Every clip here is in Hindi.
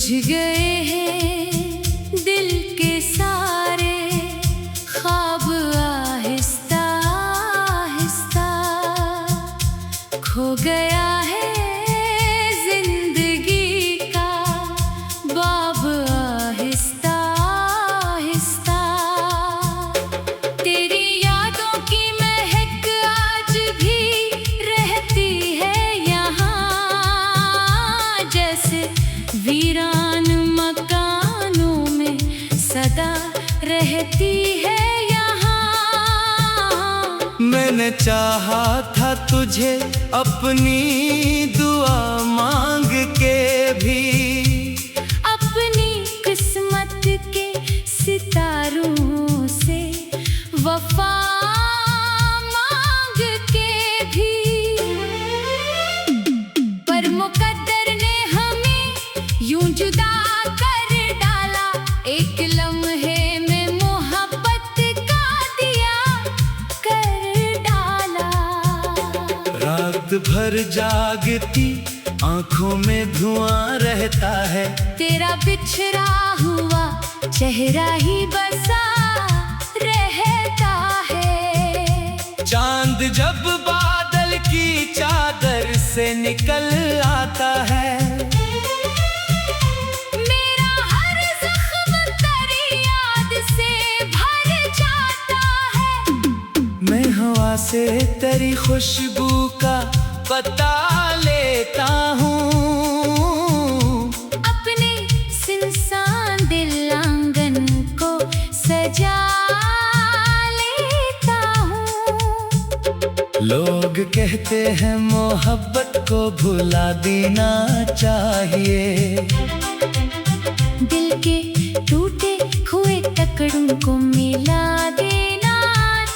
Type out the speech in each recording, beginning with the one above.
गए हैं दिल के सारे ख्वाब, आहिस्ता आहिस्ता खो गया है जिंदगी का बाब, आहिस्ता आहिस्ता। तेरी यादों की महक आज भी रहती है यहाँ, जैसे वीरान मकानों में सदा रहती है यहाँ। मैंने चाहा था तुझे अपनी दुआ मांग के भी, अपनी किस्मत के सितारों से वफा मांग के भी, पर मुकद्दर ने हमें यूं जुदा कर डाला। एक लम्हे में मोहब्बत का दिया कर डाला। रात भर जागती आंखों में धुआं रहता है, तेरा बिछड़ा हुआ चेहरा ही बसा रहता है। चांद जब बादल की चादर से निकल आता है, मेरा हर जख्म तेरी याद से भर जाता है। मैं हवा से तेरी खुशबू का पता लेता हूँ, अपने सुनसान दिल आंगन को सजा लेता हूँ। लोग कहते हैं मोहब्बत को भुला देना चाहिए, दिल के टूटे हुए टुकड़ों को मिला देना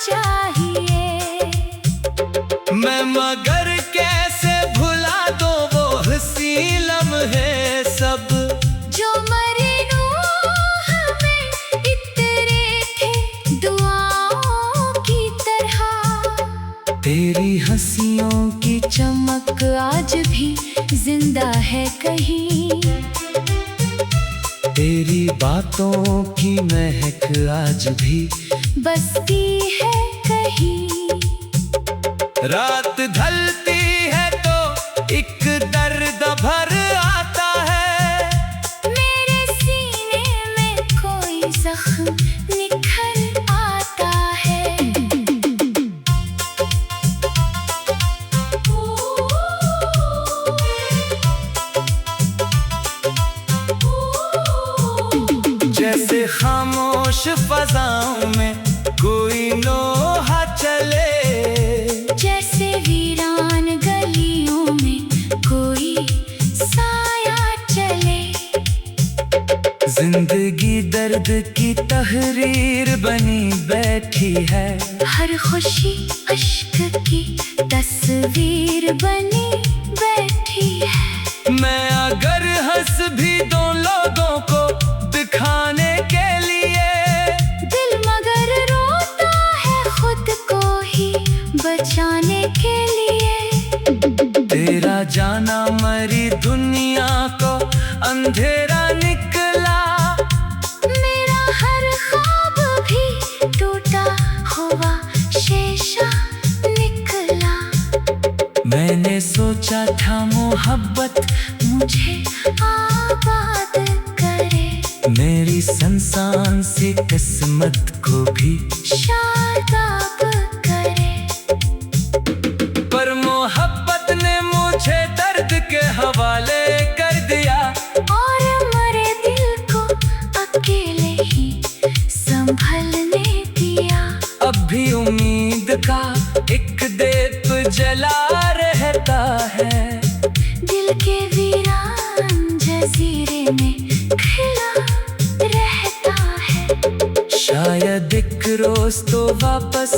चाहिए। मैं मगर कैसे भुला दो वो हंसी लम्हे सब, जो मरे रूह में इतरे थे दुआओं की तरह। तेरी हंसियों की चमक आज भी जिंदा है कहीं, तेरी बातों की महक आज भी बसती है कहीं। रात ढलती है तो एक दर्द भर आता है, मेरे सीने में कोई जख्म निखर आता है। जैसे खामोश फजाओं में कोई नोहा चले, जैसे वीरान गलियों में कोई साया चले। जिंदगी दर्द की तहरीर बनी बैठी है, हर खुशी अश्क की तस्वीर बनी बैठी है। मैं अगर हंस भी दो लोगों को दिखाने के लिए, दिल मगर रोता है खुद को ही बचाने के लिए। तेरा जाना मरी दुनिया को अंधेरा निकला, मेरा हर ख्वाब भी टूटा हुआ शीशा निकला। मैंने सोचा था मोहब्बत मुझे आबाद करे, मेरी संसान सी किस्मत को भी शादाब करे। पर मोहब्बत ने मुझे दर्द के हवाले कर दिया, और मरे दिल को अकेले ही संभलने दिया। अब भी उम्मीद का एक दीप जला रहता है, दिल के वीरान जजीरे में खिला रहता है। शायद एक रोज तो वापस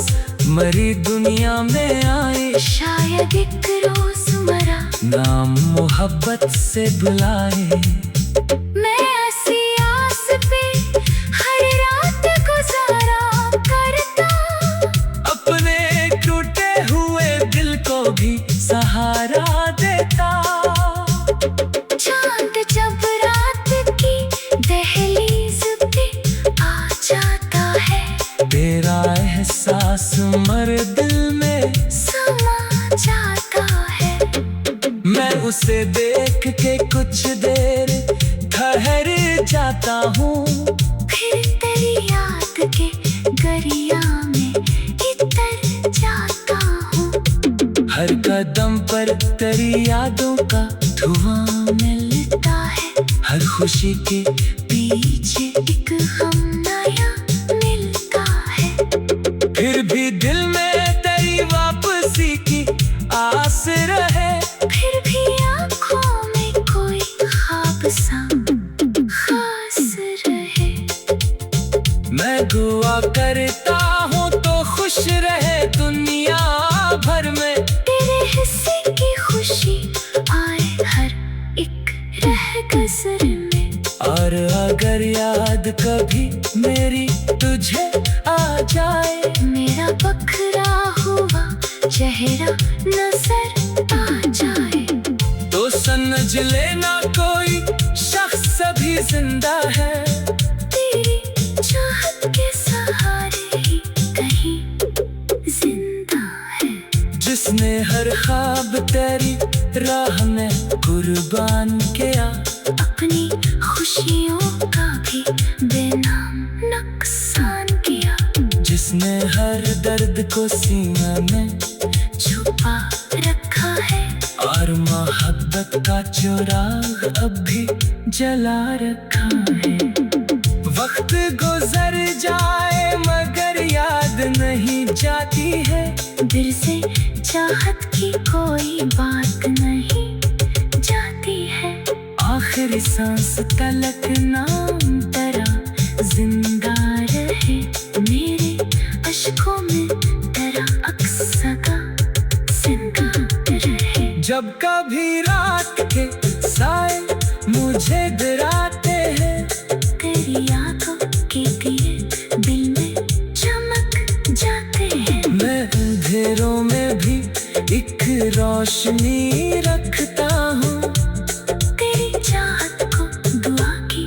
मरी दुनिया में आए, शायद एक रोज मरा नाम मोहब्बत से बुलाए। मैं ऐसी आस पे हर रात गुजारा करता, अपने टूटे हुए दिल को भी सहारा देता। चांद जब रात फिर तेरी याद के गरिया में इतर जाता हूँ। हर कदम पर तेरी यादों का धुआं मिलता है हर खुशी के पीछे एक गम नया मिलता है। फिर भी दिल में तेरी वापसी की आस रहे। फिर भी आँखों में कोई ख्वाब सा खास रहे। मैं दुआ करता हूँ तो खुश रहे दुनिया भर में। तेरे हिस्से की खुशी आए हर एक रह गज़र में। और अगर याद कभी मेरी तुझे आ जाए, मेरा बखरा हुआ चेहरा नजर आ जाए, तो समझ लेना कोई शख्स अभी जिंदा है। तेरी चाहत के सहारे ही कहीं जिंदा है। जिसने हर ख्वाब तेरी राह में कुर्बान किया, अपनी खुशियों का भी बेनाम नुकसान किया। जिसने हर दर्द को सीना में छुपा रखा है, और मोहब्बत का चिराग अब भी जला रखा है। वक्त गुजर जाए मगर याद नहीं जाती है। दिल से चाहत की कोई बात नहीं जाती है। आखिरी सांस तलक नाम तेरा जिंदा रहे। मेरे अश्कों में तेरा अक्स का जिंदा रहे। जब कभी रात के साए मुझे डराते हैं, तेरी यादों के दिए दिल में चमक जाते हैं। मैं अंधेरों में भी एक रोशनी रखता हूँ। तेरी चाहत को दुआ की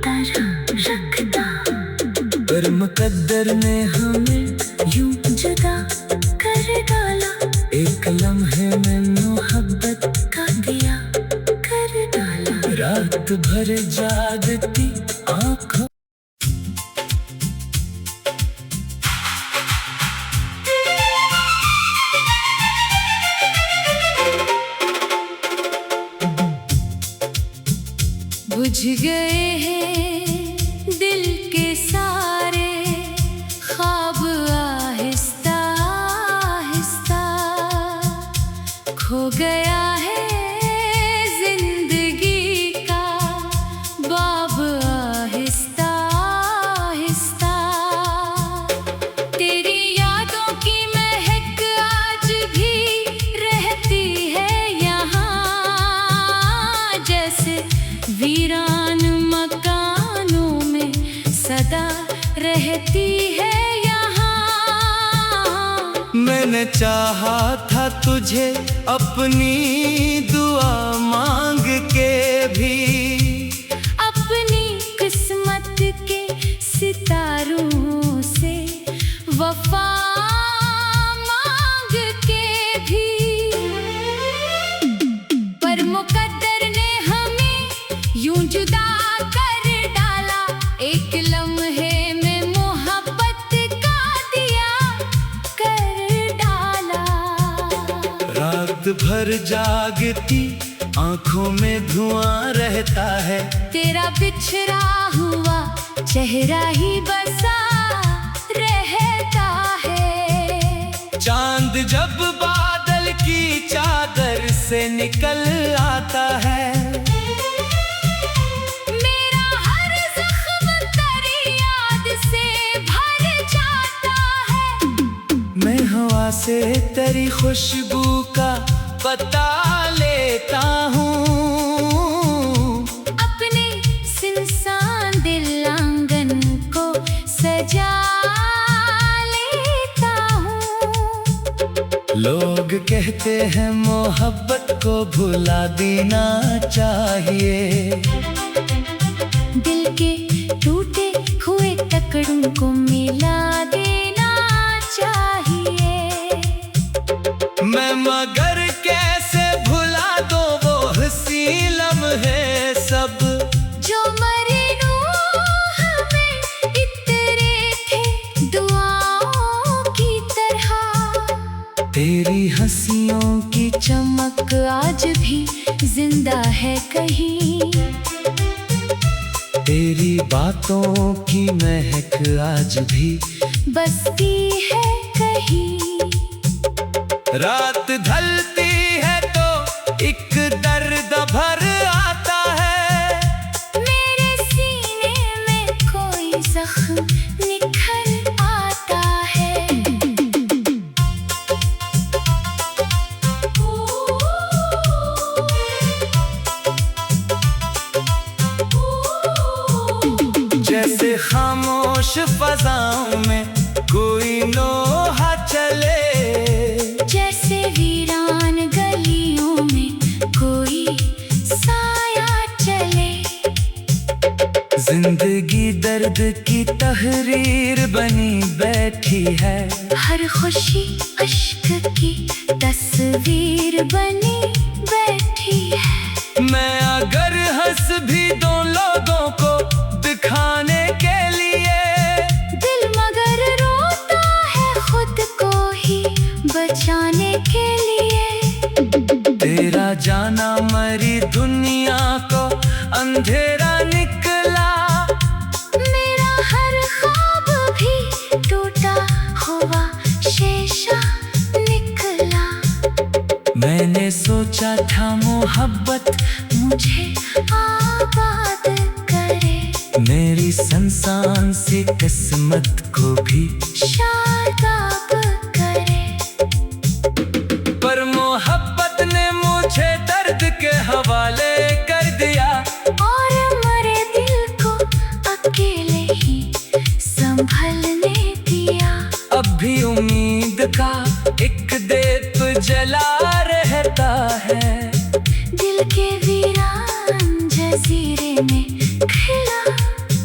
तरह रखता हूँ। पर मुकद्दर ने हमें यूं जुदा कर डाला, एक लम्हे में मोहब्बत का दिया कर डाला। रात भर जागती आँखों बुझ गए हैं दिल के सारे ख्वाब आहिस्ता आहिस्ता। खो गया है जिंदगी का बाब आहिस्ता आहिस्ता। तेरी यादों की महक आज भी रहती है यहाँ, जैसे वीरान मकानों में सदा रहती है यहाँ। मैंने चाहा था तुझे अपनी दुआ मांग के भी, अपनी किस्मत के सितारों से वफा मांग के भी। पर मुकद्दर ने हमें यूं जुदा कर डाला, एक लम्हे में मोहब्बत का दिया कर डाला। रात भर जागती आँखों में धुआं रहता है। तेरा बिछड़ा हुआ चेहरा ही बसा रहता है। चांद जब बादल की चादर से निकल आता है, मेरा हर जख्म तेरी याद से भर जाता है। मैं हवा से तेरी खुशबू का पता लेता हूँ। अपने सुनसान दिल आंगन को सजा लेता हूँ। लोग कहते हैं मोहब्बत को भुला देना चाहिए। दिल के टूटे हुए टकड़ों को मिला देना चाहिए। मैं मगर कैसे भुला दो वो हंसी लम्हे सब, जो मरी रूह तेरी हंसियों की चमक आज भी जिंदा है कहीं, तेरी बातों की महक आज भी बसती है कहीं। रात ढलती है तो एक दर्द भर आता है, मेरे सीने में कोई जख्म निखर आता है। जैसे खामोश फजाओं में कोई नोहा चले, जैसे वीरान गलियों में कोई साया चले। जिंदगी दर्द की तहरीर बनी बैठी है, हर खुशी अश्क की तस्वीर बनी बैठी है। मैं अगर हंस भी दूं लोगों को दिखाने के लिए, दिल मगर रोता है खुद को ही बचाने के लिए। तेरा जाना मरी दुनिया को अंधेरा निकला, मेरा हर ख्वाब भी टूटा हुआ शीशा निकला। मैंने सोचा था मोहब्बत मुझे आबाद करे, मेरी संसान सी किस्मत को भी शादाब करे। पर मोहब्बत ने मुझे दर्द के हवाले कर दिया, और मरे दिल को अकेले ही संभलने दिया। अब भी उम्मीद का एक दीप जला रहता है, दिल के वीरान जजीरे में खिला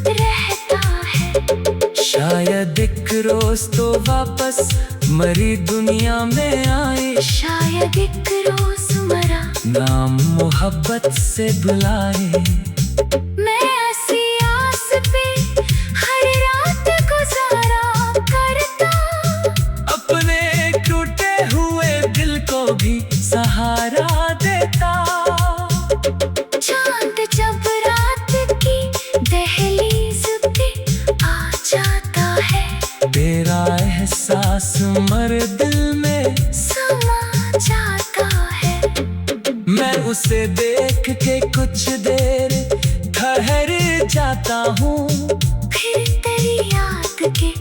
रहता है। शायद एक रोज तो वापस मरी दुनिया में आए, शायद एक रोज मरा नाम मोहब्बत से बुलाए। मैं ऐसी आस पे हर रात गुजारा करता, अपने टूटे हुए दिल को भी सहारा देता। चांद जब रात की दहलीज पे आ जाता है, तेरा एहसास मर दिल में समा जाता है। मैं उसे देख के कुछ देर ठहर जाता हूँ, फिर तेरी याद के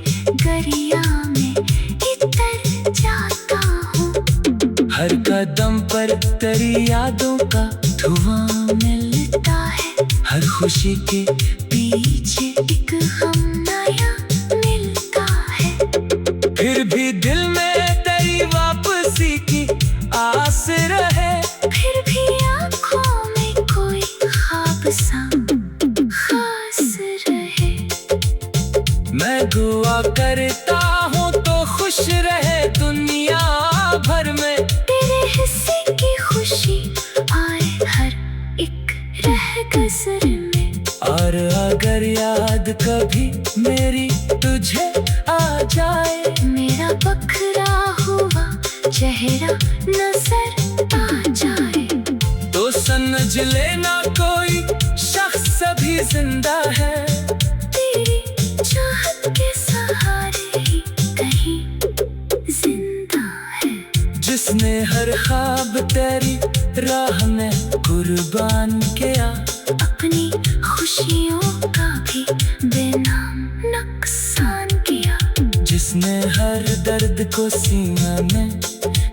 गरिया में इतर जाता हूँ। हर कदम पर तेरी यादों का धुआं मिलता है, हर खुशी के पीछे एक गम नया मिलता है। फिर भी दिल में तेरी वापसी की आस रहे, फिर भी आँखों में कोई ख्वाब सा खास रहे। मैं दुआ करता हूँ तो खुश रहे दुनिया भर में, तेरे हिस्से की खुशी आए हर एक रह गज़र में। और अगर याद कभी मेरी तुझे आ जाए, मेरा बखरा हुआ चेहरा नजर आ जाए, तो समझ लेना कोई शख्स अभी जिंदा है, तेरी चाहत के सहारे ही कहीं जिंदा है। जिसने हर ख्वाब तेरी राह में कुर्बान किया, अपनी खुशियों का भी बेनाम नुकसान किया। जिसने हर दर्द को सीना में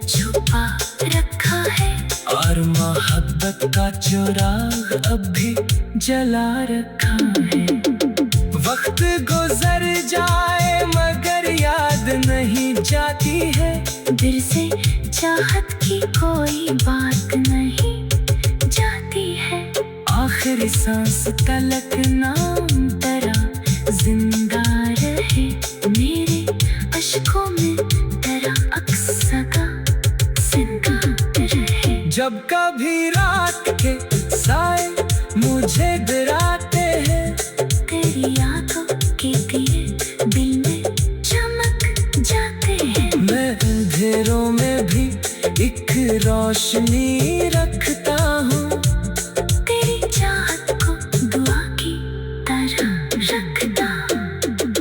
छुपा रखा है, और मोहब्बत का चिराग अब भी जला रखा है। वक्त गुजर जाए मगर याद नहीं जाती है, दिल से चाहत की कोई बात नहीं जाती है। आखिरी सांस तलक नाम तेरा जिंदा रहे, मेरे अश्कों में तेरा अक्स सगा जिंदा रहे। जब कभी रात के साए मुझे डराते हैं, तेरी आंखों के दिए दिल में चमक जाते हैं। मैं अंधेरों में भी रोशनी रखता हूँ, तेरी चाहत को दुआ की तरह रखता।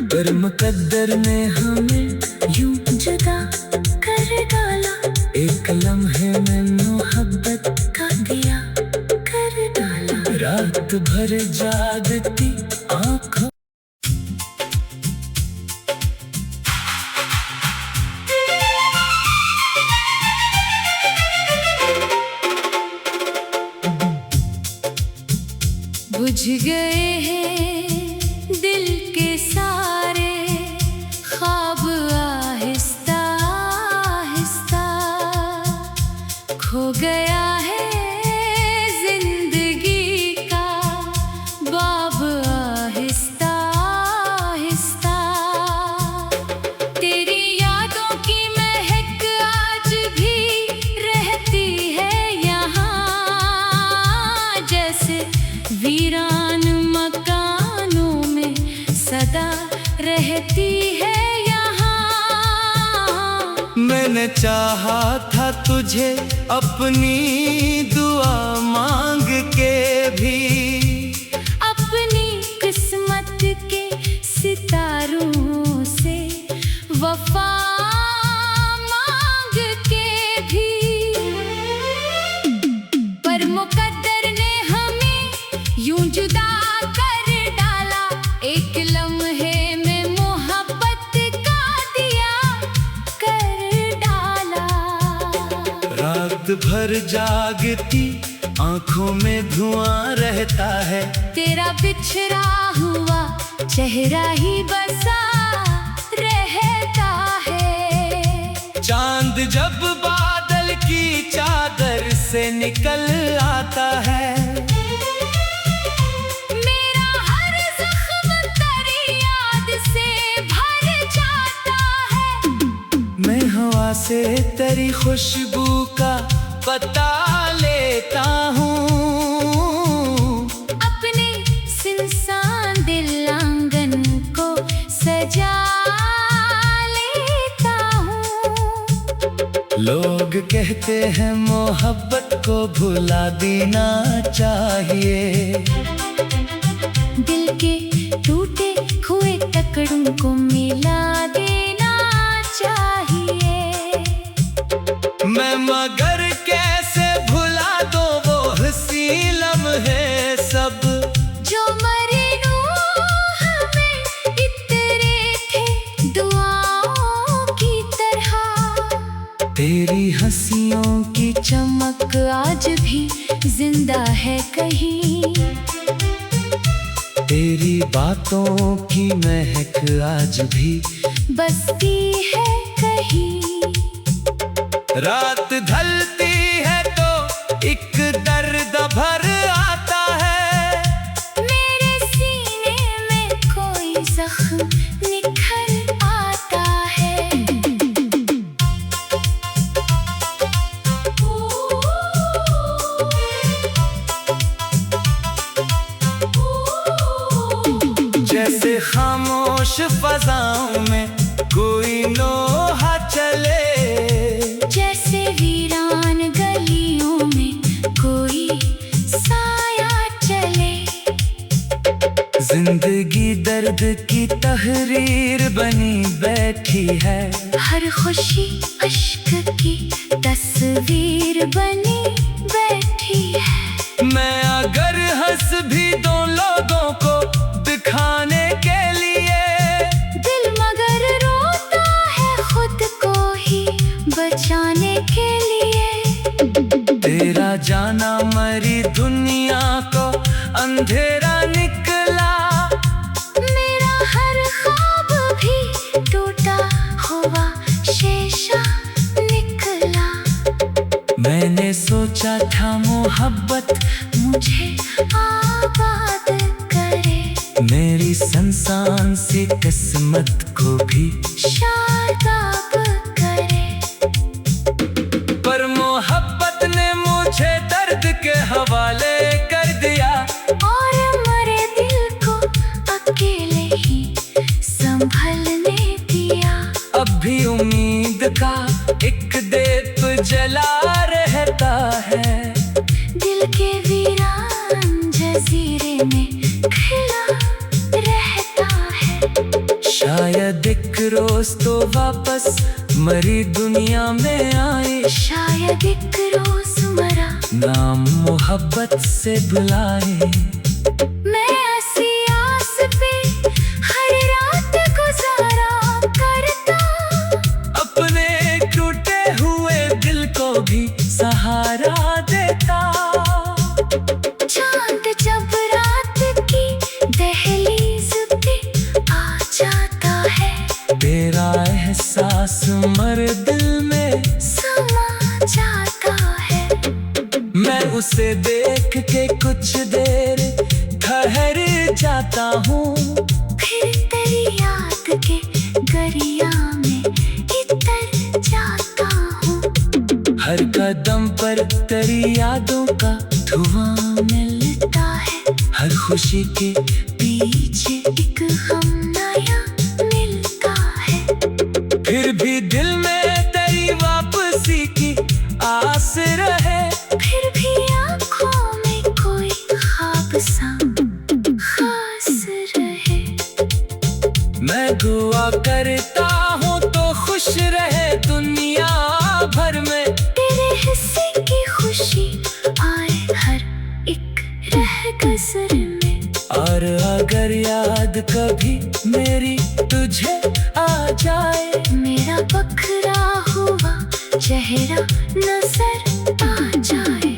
पर मुकद्दर ने हमें यूं जुदा कर डाला, एक लम्हे में मोहब्बत का दिया कर डाला। रात भर जागती आँखों बुझ गए हैं दिल के सारे ख्वाब, आहिस्ता आहिस्ता खो गया है जिंदगी का बाब, आहिस्ता आहिस्ता। तेरी यादों की महक आज भी रहती है यहाँ, जैसे वीरान मकानों में सदा रहती है यहाँ। मैंने चाहा था तुझे अपनी दुआ मांग के भी, अपनी किस्मत के सितारों से वफा मांग के भी। पर मुकद्दर ने हमें यूं जुदा कर डाला, एक लम्हे में मोहब्बत का दिया कर डाला। रात भर जागती आँखों में धुआं रहता है, तेरा बिछड़ा हुआ चेहरा ही बसा रहता है। चांद जब बादल की चादर से निकल आता है, मेरा हर जख्म तेरी याद से भर जाता है। मैं हवा से तेरी खुशबू का पता लेता हूँ, अपने सुनसान दिल आंगन को सजा लेता हूँ। लोग कहते हैं मोहब्बत को भुला देना चाहिए, दिल के टूटे हुए टुकड़ों को मिला देना चाहिए। मैं मगर कैसे भुला दो वो हंसी लम्हे सब, जो मरे रूह में इतरे थे दुआओं की तरह। तेरी हंसियों की चमक आज भी जिंदा है कहीं, तेरी बातों की महक आज भी बसती है कहीं। रात ढलती है तो एक दर्द भर आता है, मेरे सीने में कोई जख्म निखर आता है। जैसे खामोश फजाओं में कोई नोहा चले, जैसे वीरान गलियों में कोई साया चले। जिंदगी दर्द की तहरीर बनी बैठी है, हर खुशी अश्क की तस्वीर बनी बैठी है। मैं अगर हंस भी दो लोगों को दिखाने के लिए, दिल मगर रोता है खुद को ही बचाने के लिए। तेरा जाना मरी दुनिया को अंधेरा निकला, मेरा हर ख्वाब भी टूटा हुआ शीशा निकला। मैंने सोचा था मोहब्बत मुझे आबाद करे, मेरी संसान सी किस्मत को भी शादाब करे। पर मोहब्बत ने मुझे दर्द के हवाले कर दिया, और मरे दिल को अकेले ही संभलने दिया। अब भी उम्मीद का एक दीप जला रहता रोज तो वापस मरी दुनिया में आए, शायद एक रोज मरा नाम मोहब्बत से बुलाए। मैं ऐसी आस पे हर रात गुजारा करता, अपने टूटे हुए दिल को भी सहारा देता। चांद जब रात की दहलीज पे आ जाता है, तेरा एहसास मर दिल में समा जाता है। मैं उसे देख के कुछ देर ठहर जाता हूँ, फिर तेरी याद के गरिया में इतर जाता हूँ। हर कदम पर तेरी यादों का धुआं मिलता है, हर खुशी के पीछे एक हम नया मिलता है। फिर भी दिल में तेरी वापसी की आस रहे, फिर भी आँखों में कोई ख्वाब सा खास रहे। मैं दुआ करता हूँ तो खुश रहे दुनिया भर में। तेरे हिस्से की खुशी आए हर एक रह गज़र में, और अगर याद कभी मेरी तुझे आ जाए, मेरा बखरा हुआ चेहरा नजर आ जाए,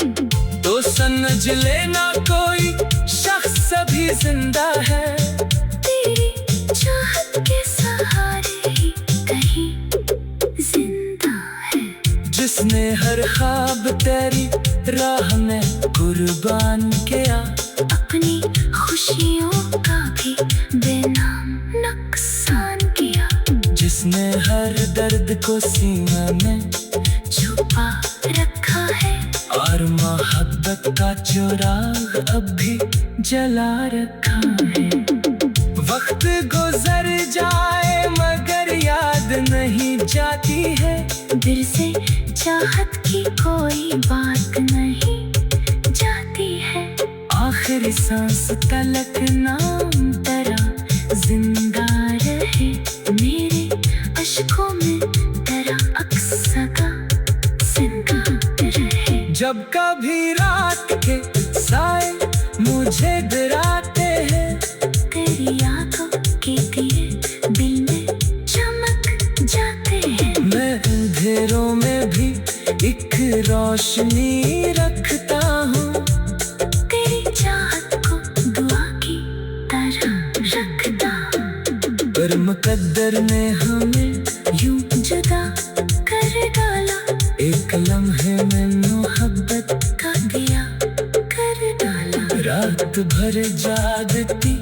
तो समझ लेना कोई शख्स अभी जिंदा है। तेरी चाहत के सहारे ही कहीं जिंदा है। जिसने हर ख्वाब तेरी राह में कुर्बान किया, अपनी खुशियों का भी बेनाम नुकसान किया, जिसने हर दर्द को सीना में छुपा रखा है, और मोहब्बत का चिराग अब भी जला रखा है। वक्त गुजर जाए मगर याद नहीं जाती है, दिल से चाहत की कोई बात नहीं जाती है। आखिरी सांस तलक नाम तेरा जिंदा रहे, मेरे अश्कों में तेरा अक्स का सिंगार रहे। जब कभी रात के साए मुझे डराते हैं, तेरी आंखों के दिए दिल में चमक जाते हैं। मैं अंधेरों में भी एक रोशनी रखता हूँ, तेरी चाहत को दुआ की तरह रखता, पर मुकद्दर ने हमें यूं जुदा कर डाला, एक लम्हे में मोहब्बत का दिया कर डाला। रात भर जागती